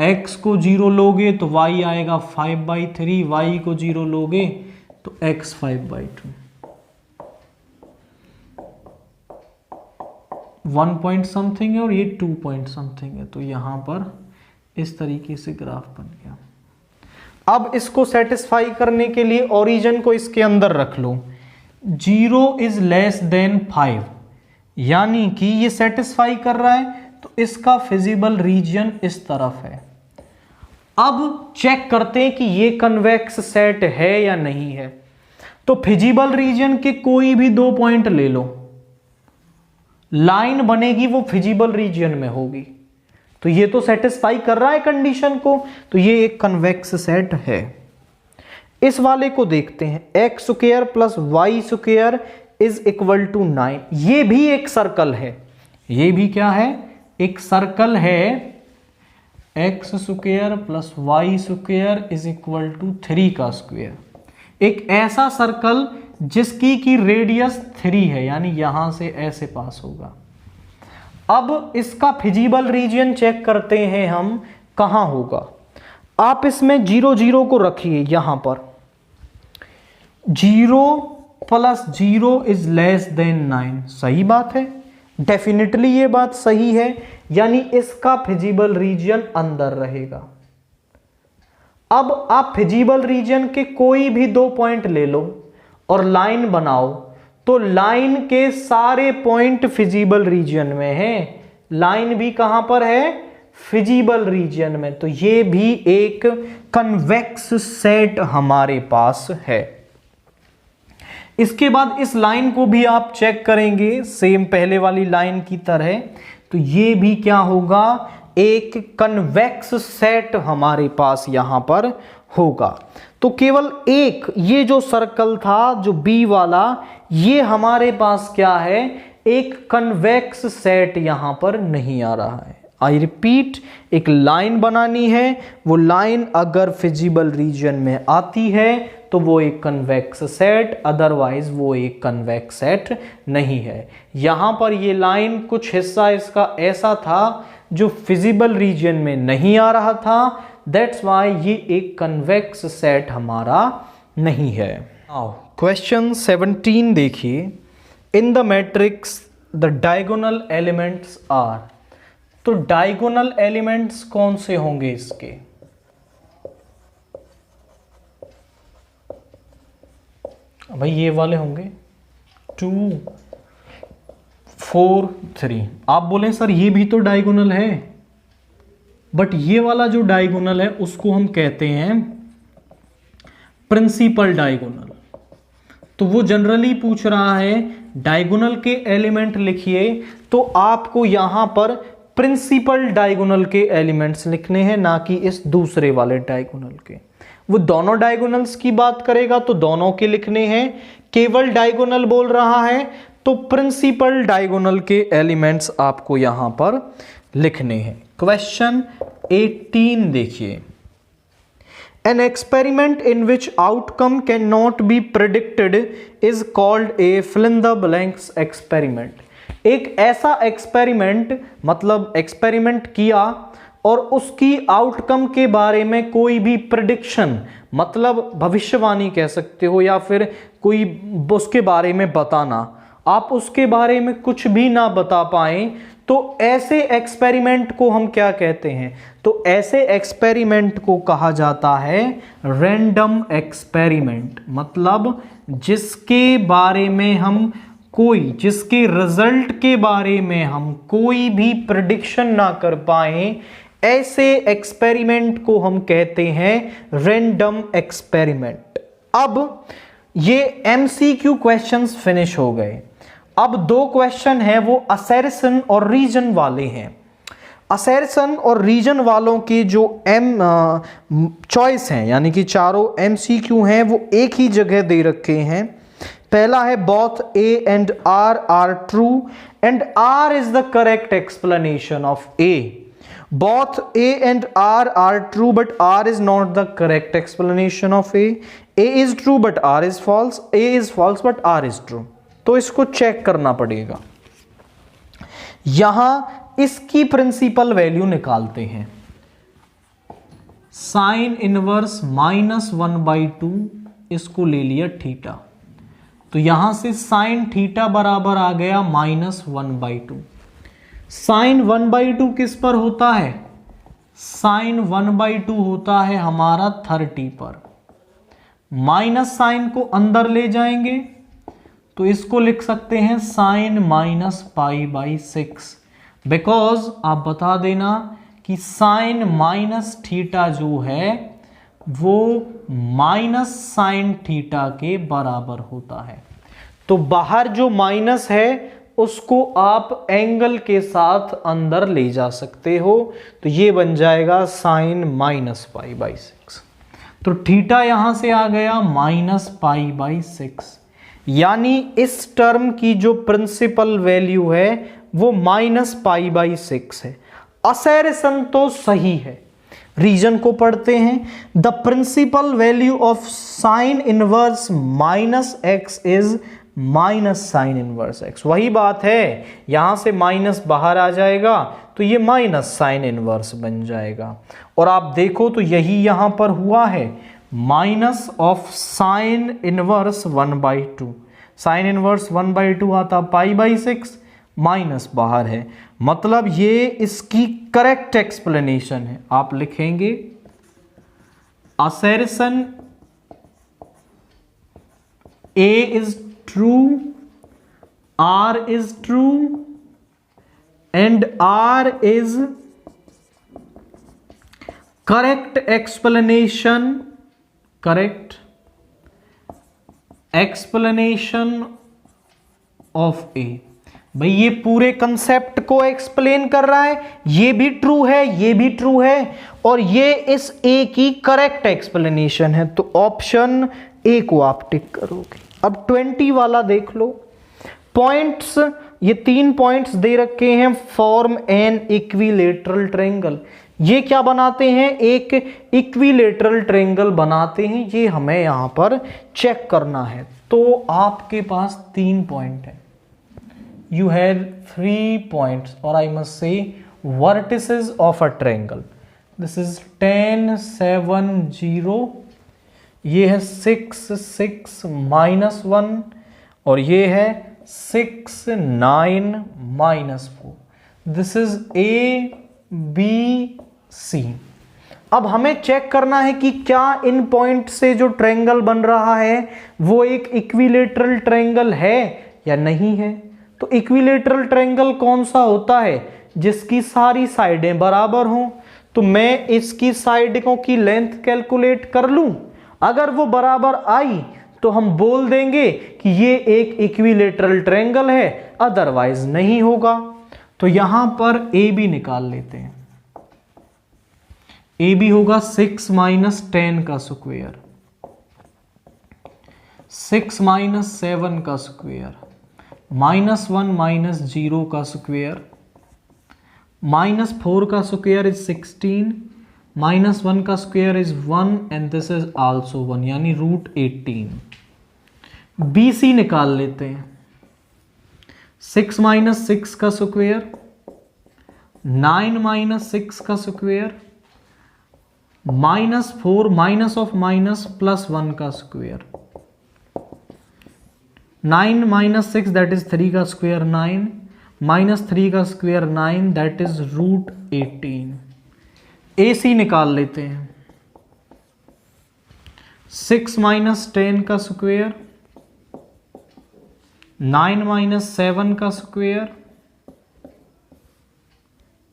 x को 0 लोगे तो y आएगा 5/3, y को 0 लोगे तो x 5/2। 1 पॉइंट समथिंग है और ये 2 पॉइंट समथिंग है, तो यहां पर इस तरीके से ग्राफ बन गया। अब इसको सेटिस्फाई करने के लिए ओरिजिन को इसके अंदर रख लो, 0 इज लेस देन 5, यानी कि ये सेटिस्फाई कर रहा है, तो इसका फिजिबल रीजन इस तरफ है। अब चेक करते हैं कि ये कन्वेक्स सेट है या नहीं है। तो फिजिबल रीजन के कोई भी दो पॉइंट ले लो, लाइन बनेगी वो फिजिबल रीजन में होगी, तो ये तो सेटिस्फाई कर रहा है कंडीशन को, तो ये एक कन्वेक्स सेट है। इस वाले को देखते हैं, X square plus Y square is equal to 9। ये भी एक सर्कल है, ये भी क्या है? एक सर्कल है। X square plus Y square is equal to 3 का स्क्वायर, एक ऐसा सर्कल जिसकी की रेडियस 3 है, यानी यहां से ऐसे पास होगा। अब इसका फिजिबल रीजन चेक करते हैं हम, कहां होगा। आप इसमें 0 0 को रखिए, यहां पर 0 प्लस 0 इज लेस देन 9। सही बात है, डेफिनेटली ये बात सही है, यानी इसका फिजिबल रीजन अंदर रहेगा। अब आप फिजिबल रीजन के कोई भी दो पॉइंट ले लो और लाइन बनाओ, तो लाइन के सारे पॉइंट फिजिबल रीजन में हैं, लाइन भी कहां पर है, फिजिबल रीजन में। तो ये भी एक कन्वेक्स सेट हमारे पास है। इसके बाद इस लाइन को भी आप चेक करेंगे सेम पहले वाली लाइन की तरह, तो ये भी क्या होगा, एक कन्वेक्स सेट हमारे पास यहां पर होगा। तो केवल एक ये जो सर्कल था जो बी वाला, ये हमारे पास क्या है, एक कन्वेक्स सेट यहां पर नहीं आ रहा है। आई रिपीट, एक लाइन बनानी है, वो लाइन अगर फिजिबल रीजन में आती है तो वो एक कन्वेक्स सेट, अदरवाइज वो एक कन्वेक्स सेट नहीं है। यहां पर ये लाइन कुछ हिस्सा इसका ऐसा था जो फिजिबल रीजन में नहीं आ रहा था, दैट्स वाई ये एक कन्वेक्स सेट हमारा नहीं है। नाउ क्वेश्चन 17 देखिए, in the matrix the diagonal elements are. तो डायगोनल एलिमेंट्स कौन से होंगे इसके, भाई ये वाले होंगे 2 4 3। आप बोलें सर ये भी तो डायगोनल है, बट ये वाला जो डायगोनल है उसको हम कहते हैं प्रिंसिपल डायगोनल। तो वो जनरली पूछ रहा है डायगोनल के एलिमेंट लिखिए, तो आपको यहां पर प्रिंसिपल डायगोनल के एलिमेंट्स लिखने हैं, ना कि इस दूसरे वाले डायगोनल के। वो दोनों डायगोनल्स की बात करेगा तो दोनों के लिखने हैं, केवल डायगोनल बोल रहा है तो प्रिंसिपल डायगोनल के एलिमेंट्स आपको यहां पर लिखने हैं। क्वेश्चन 18 देखिए, an experiment in which outcome can not be predicted is called a fill in the blanks experiment. एक ऐसा एक्सपेरिमेंट, मतलब एक्सपेरिमेंट किया और उसकी आउटकम के बारे में कोई भी प्रिडिक्शन, मतलब भविष्यवाणी कह सकते हो, या फिर कोई उसके बारे में बताना, आप उसके बारे में कुछ भी ना बता पाए, तो ऐसे एक्सपेरिमेंट को हम क्या कहते हैं, तो ऐसे एक्सपेरिमेंट को कहा जाता है रैंडम एक्सपेरिमेंट। मतलब जिसके बारे में हम जिसके रिजल्ट के बारे में हम कोई भी प्रेडिक्शन ना कर पाए, ऐसे एक्सपेरिमेंट को हम कहते हैं रैंडम एक्सपेरिमेंट। अब ये एमसीक्यू क्वेश्चंस फिनिश हो गए। अब 2 क्वेश्चन हैं, वो असर्शन और रीजन वाले हैं। असर्शन और रीजन वालों के जो चॉइस हैं, यानी कि चारों एमसीक्यू हैं, वो एक ही जगह दे रखे हैं। पहला है both A and R are true and R is the correct explanation of A. Both A and R are true but R is not the correct explanation of A. A is true but R is false, A is false but R is true. तो इसको check करना पड़ेगा। यहां इसकी principal value निकालते हैं। Sine inverse -1/2, इसको ले लिया थीटा, तो यहां से साइन थीटा बराबर आ गया -1/2। साइन 1/2 किस पर होता है, साइन 1/2 होता है हमारा 30 पर। माइनस साइन को अंदर ले जाएंगे तो इसको लिख सकते हैं साइन -π/6। बिकॉज आप बता देना कि साइन माइनस थीटा जो है वो माइनस साइन थीटा के बराबर होता है। तो बाहर जो माइनस है उसको आप एंगल के साथ अंदर ले जा सकते हो, तो ये बन जाएगा साइन -π/6। तो थीटा यहां से आ गया -π/6, यानी इस टर्म की जो प्रिंसिपल वैल्यू है वो -π/6 है। असर्शन तो सही है। रीजन को पढ़ते हैं। The principal value of sine inverse -x is sine inverse x। वही बात है, यहां से माइनस बाहर आ जाएगा तो ये माइनस साइन इनवर्स बन जाएगा। और आप देखो तो यही यहां पर हुआ है, minus of sine inverse 1/2। Sine inverse 1/2 आता π/6, माइनस बाहर है, मतलब ये इसकी करेक्ट एक्सप्लेनेशन है। आप लिखेंगे assertion A is true R is true and R is correct explanation of A। भाई ये पूरे कंसेप्ट को एक्सप्लेन कर रहा है, ये भी ट्रू है, ये भी ट्रू है, और ये इस A की करेक्ट एक्सप्लेनेशन है, तो ऑप्शन A को आप टिक करोगे। अब 20 वाला देख लो। पॉइंट्स, ये 3 पॉइंट्स दे रखे हैं, फॉर्म एन इक्विलेटरल ट्रायंगल। ये क्या बनाते हैं? एक इक्विलेटरल ट्रायंगल बनाते हैं, ये हमें यहां पर चेक करना है। तो आपके पास 3 पॉइंट है, you had 3 points, or I must say vertices of a triangle. This is 10 7 0, ये है 6 6 -1, और ये है 6 9 -4। This is A B C। अब हमें चेक करना है कि क्या इन पॉइंट से जो ट्रायंगल बन रहा है वो एक इक्विलेटरल ट्रायंगल है या नहीं है। तो इक्विलेटरल ट्रायंगल कौन सा होता है? जिसकी सारी साइडें बराबर हों। तो मैं इसकी साइडों की लेंथ कैलकुलेट कर लूं, अगर वो बराबर आई तो हम बोल देंगे कि ये एक इक्विलेटरल ट्रायंगल है, अदरवाइज नहीं होगा। तो यहां पर ए बी निकाल लेते हैं। ए बी होगा 6 - 10 का स्क्वायर, 6 - 7 का स्क्वायर, -1 - 0 का स्क्वायर, -4 का स्क्वायर इज 16, -1 का square is 1, and this is also 1, यानी √18। BC निकाल लेते हैं। 6 - 6 का स्क्वायर, 9 - 6 का स्क्वायर, -4 माइनस ऑफ माइनस +1 का स्क्वायर, 9 - 6 दैट इज 3 का स्क्वायर 9, -3 का स्क्वायर 9 दैट इज √18। AC निकाल लेते हैं। 6 - 10 का स्क्वायर, 9 - 7 का स्क्वायर,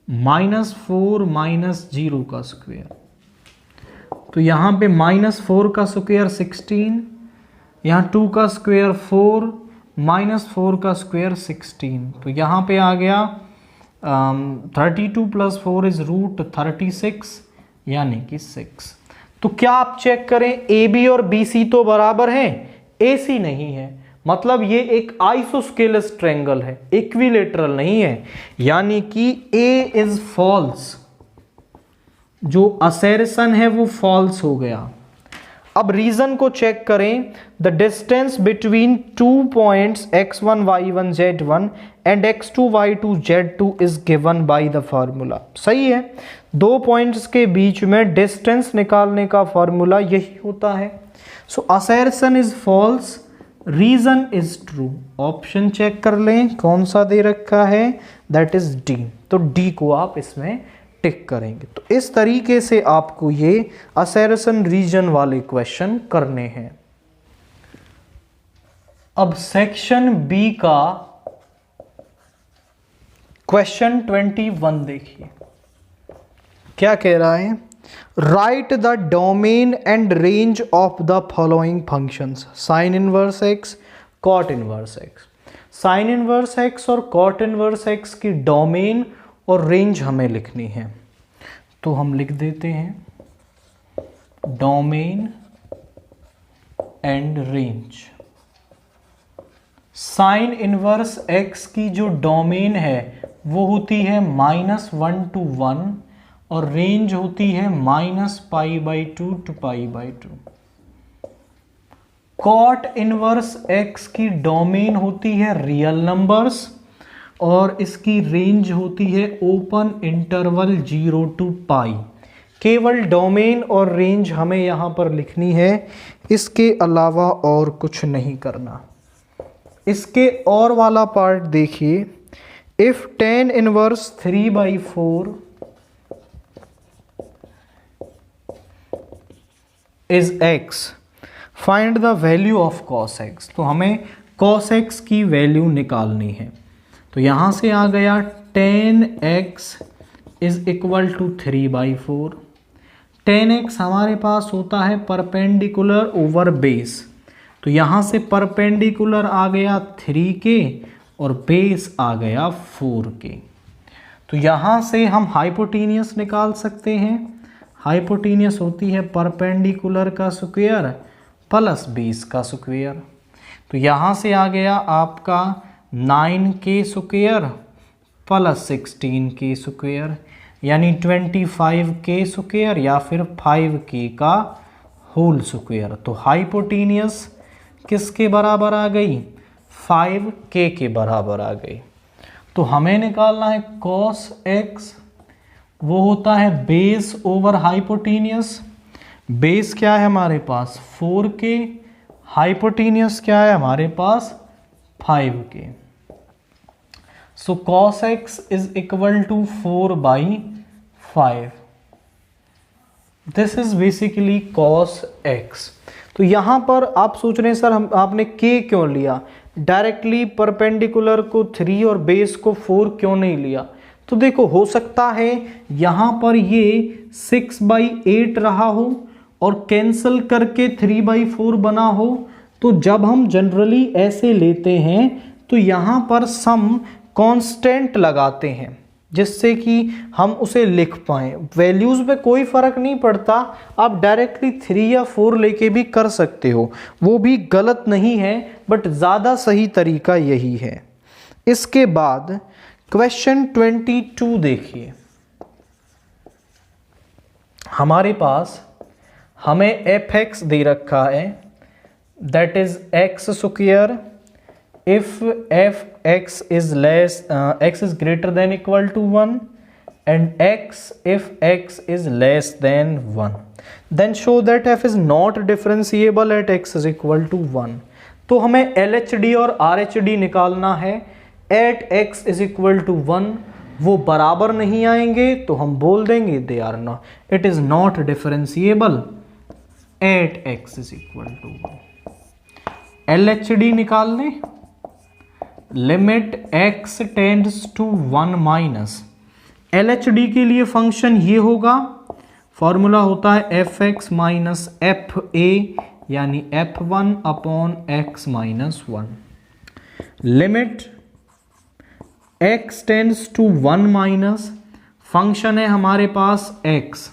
-4 - 0 का स्क्वायर। तो यहां पे -4 का स्क्वायर 16, यहां 2 का स्क्वायर 4, -4 का स्क्वायर 16। तो यहां पे आ गया 32 + 4 इज √36, यानी कि 6। तो क्या आप चेक करें, AB और BC तो बराबर हैं, AC नहीं है, मतलब ये एक आइसोस्केलस ट्रायंगल है, इक्विलेटरल नहीं है, यानी कि A इज फॉल्स, जो असर्शन है वो फॉल्स हो गया। अब रीजन को चेक करें। The distance between 2 points x1 y1 z1 and x2 y2 z2 is given by the formula. सही है, 2 पॉइंट्स के बीच में डिस्टेंस निकालने का फॉर्मूला यही होता है। So assertion is false, reason is true. Option check कर लें कौन सा दे रखा है, दैट इज डी। तो डी को आप इसमें टिक करेंगे। तो इस तरीके से आपको ये असर्शन रीजन वाले क्वेश्चन करने हैं। अब सेक्शन बी का क्वेश्चन 21 देखिए, क्या कह रहा है। Write the domain and range of the following functions, sine inverse X, cot inverse X. Sine inverse X और कॉट इनवर्स एक्स की डोमेन और रेंज हमें लिखनी है, तो हम लिख देते हैं domain and range. Sine inverse X की जो डोमेन है वो होती है -1 to 1 और रेंज होती है -π/2 to π/2। कॉट इनवर्स एक्स की डोमेन होती है रियल नंबर्स और इसकी रेंज होती है ओपन इंटरवल 0 to π। केवल डोमेन और रेंज हमें यहाँ पर लिखनी है, इसके अलावा और कुछ नहीं करना। इसके और वाला पार्ट देखिए। If tan inverse 3/4 is x, find the value of cos x। तो हमें cos x की वैल्यू निकालनी है। तो यहाँ से आ गया tan x is equal to 3/4। tan x हमारे पास होता है परपेंडिकुलर ओवर बेस, तो यहाँ से परपेंडिकुलर आ गया 3k और बेस आ गया 4k। तो यहाँ से हम हाइपोटेनियस निकाल सकते हैं। हाइपोटेनियस होती है परपेंडिकुलर का स्क्वायर प्लस बेस का स्क्वायर। तो यहाँ से आ गया आपका 9k square plus 16k square, यानी 25k स्क्वायर या फिर 5k का होल स्क्वायर। तो हाइपोटेनियस किसके बराबर आ गई? 5k के बराबर आ गई। तो हमें निकालना है cos x, वो होता है बेस ओवर हाइपोटेनियस। बेस क्या है हमारे पास? 4k। हाइपोटेनियस क्या है हमारे पास? 5k। So cos x is equal to 4/5। This is basically cos x। तो यहां पर आप सोच रहे हैं सर आपने k क्यों लिया, डायरेक्टली परपेंडिकुलर को 3 और बेस को 4 क्यों नहीं लिया? तो देखो, हो सकता है यहां पर ये 6/8 रहा हो और कैंसल करके 3/4 बना हो। तो जब हम जनरली ऐसे लेते हैं तो यहां पर सम कांस्टेंट लगाते हैं जिससे कि हम उसे लिख पाएं। वैल्यूज में कोई फर्क नहीं पड़ता, आप डायरेक्टली 3 या 4 लेके भी कर सकते हो, वो भी गलत नहीं है, बट ज़्यादा सही तरीका यही है। इसके बाद क्वेश्चन 22 देखिए। हमारे पास हमें fx दे रखा है, that is x square if fx is less x is greater than equal to 1 and x if x is less than 1, then show that f is not differentiable at x is equal to 1। तो हमें LHD और RHD निकालना है। at x is equal to 1 वो बराबर नहीं आएंगे तो हम बोल देंगे they are not, it is not differentiable at x is equal to 1। LHD निकाल लें, limit x tends to 1 minus LHD के लिए फंक्शन ये होगा, फॉर्मूला होता है fx माइनस fa यानी f1 upon x minus 1। Limit x tends to 1 minus, function है हमारे पास x,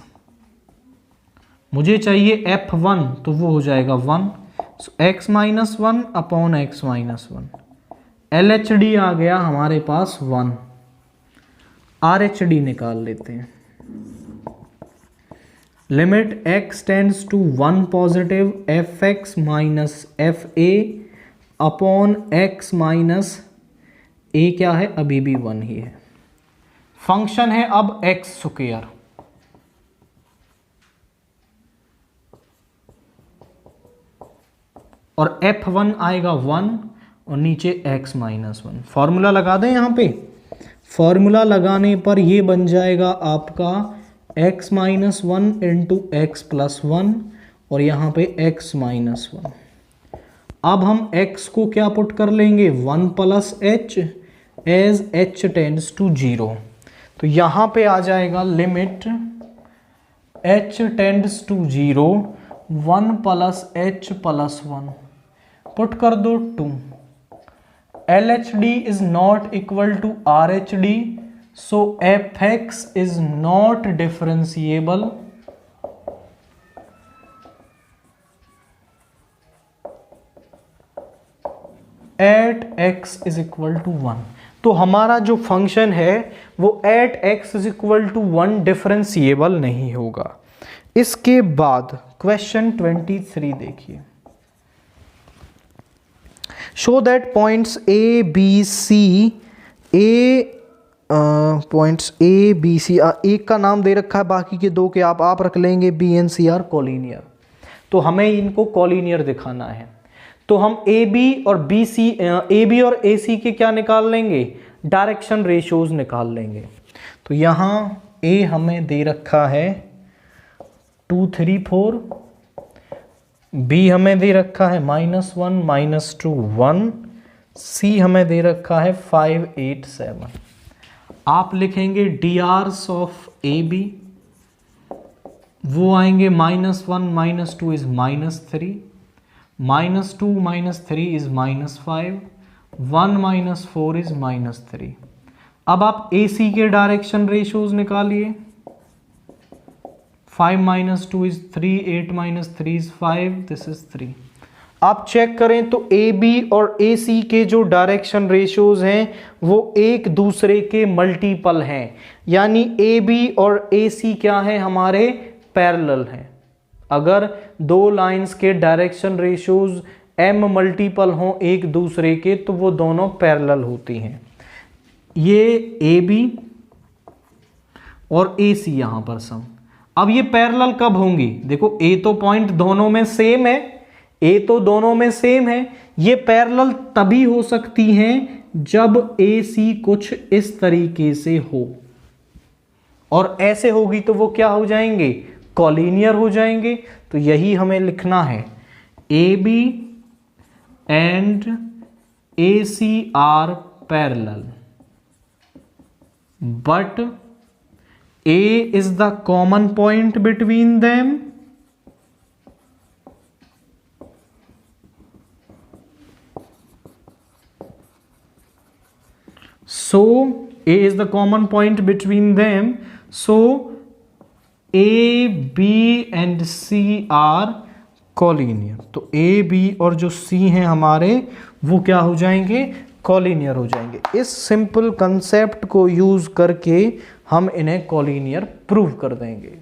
मुझे चाहिए f1 तो वो हो जाएगा 1, so x minus 1 upon x minus 1। LHD आ गया हमारे पास 1। RHD निकाल लेते हैं। Limit x tends to 1 positive fx minus fa upon x minus a क्या है? अभी भी 1 ही है। फंक्शन है अब x स्क्वायर, और f1 आएगा 1 और नीचे x माइनस 1। फॉर्मूला लगा दें यहाँ पे, फॉर्मूला लगाने पर ये बन जाएगा आपका x minus 1 into x plus 1 और यहाँ पे x माइनस 1। अब हम x को क्या पुट कर लेंगे? 1 plus h as h tends to 0। तो यहाँ पे आ जाएगा limit h tends to 0 1 plus h plus 1, put कर दो 2। LHD is not equal to RHD, so fx is not differentiable at x is equal to 1। तो हमारा जो फंक्शन है वो at x is equal to 1 differentiable नहीं होगा। इसके बाद क्वेश्चन 23 देखिए। Show that points A B C, points A B C, एक का नाम दे रखा है, बाकी के दो के आप रख लेंगे B and C are collinear. तो हमें इनको कॉलिनियर दिखाना है, तो हम ए बी और बी सी, ए बी और ए सी के क्या निकाल लेंगे? डायरेक्शन रेशियोज निकाल लेंगे। तो यहाँ ए हमें दे रखा है 2 3 4, बी हमें दे रखा है -1 -2 1 C हमें दे रखा है 5 8 7। आप लिखेंगे DRs ऑफ AB, वो आएंगे -1 -2 इज -3, -2 -3 इज -5, 1 -4 इज -3। अब आप AC के डायरेक्शन रेशियोज निकालिए। 5 - 2 इज 3, 8 - 3 इज 5, दिस इज 3। आप चेक करें तो AB और AC के जो डायरेक्शन रेशियोज हैं वो एक दूसरे के मल्टीपल हैं, यानी AB और AC क्या है, हमारे पैरेलल हैं। अगर दो लाइंस के डायरेक्शन रेशियोज m मल्टीपल हों एक दूसरे के तो वो दोनों पैरेलल होती हैं। ये AB और AC यहां पर सम। अब ये पैरेलल कब होंगी, देखो A तो पॉइंट दोनों में सेम है, A तो दोनों में सेम है। ये पैरेलल तभी हो सकती हैं जब AC कुछ इस तरीके से हो, और ऐसे होगी तो वो क्या हो जाएंगे, कॉलिनियर हो जाएंगे। तो यही हमें लिखना है, AB and AC are parallel but A is the common point between them, so A is the common point between them, so A, B and C are collinear। तो A, B और जो C हैं हमारे वो क्या हो जाएंगे, collinear हो जाएंगे। इस सिंपल कंसेप्ट को यूज करके हम इन्हें कॉलिनियर प्रूव कर देंगे।